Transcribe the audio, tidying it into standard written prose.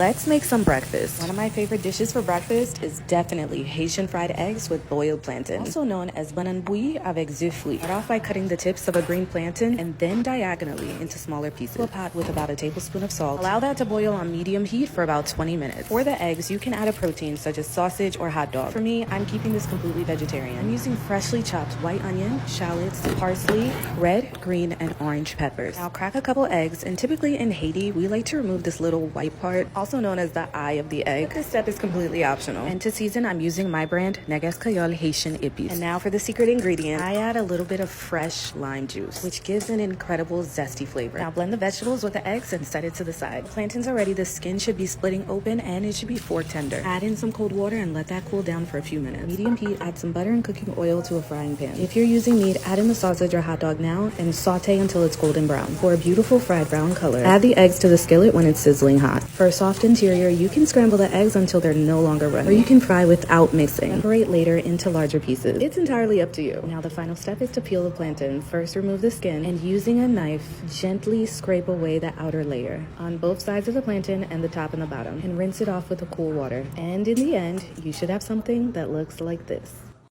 Let's make some breakfast. One of my favorite dishes for breakfast is definitely Haitian fried eggs with boiled plantain, also known as banan bouilli avec œufs frits. Start off by cutting the tips of a green plantain and then diagonally into smaller pieces. Fill a pot with about a tablespoon of salt. Allow that to boil on medium heat for about 20 minutes. For the eggs, you can add a protein such as sausage or hot dog. For me, I'm keeping this completely vegetarian. I'm using freshly chopped white onion, shallots, parsley, red, green, and orange peppers. Now crack a couple eggs, and typically in Haiti, we like to remove this little white part, also known as the eye of the egg. But this step is completely optional. And to season, I'm using my brand Neges Cayol Haitian Ipis. And now for the secret ingredient, I add a little bit of fresh lime juice, which gives an incredible zesty flavor. Now blend the vegetables with the eggs and set it to the side. Plantains are ready. The skin should be splitting open and it should be fork tender. Add in some cold water and let that cool down for a few minutes. Medium heat, add some butter and cooking oil to a frying pan. If you're using meat, add in the sausage or hot dog now and saute until it's golden brown. For a beautiful fried brown color, add the eggs to the skillet when it's sizzling hot. For a soft interior, you can scramble the eggs until they're no longer runny, or you can fry without mixing. Separate later into larger pieces. It's entirely up to you. Now the final step is to peel the plantain. First remove the skin and using a knife, gently scrape away the outer layer on both sides of the plantain and the top and the bottom, and rinse it off with the cool water. And in the end, you should have something that looks like this.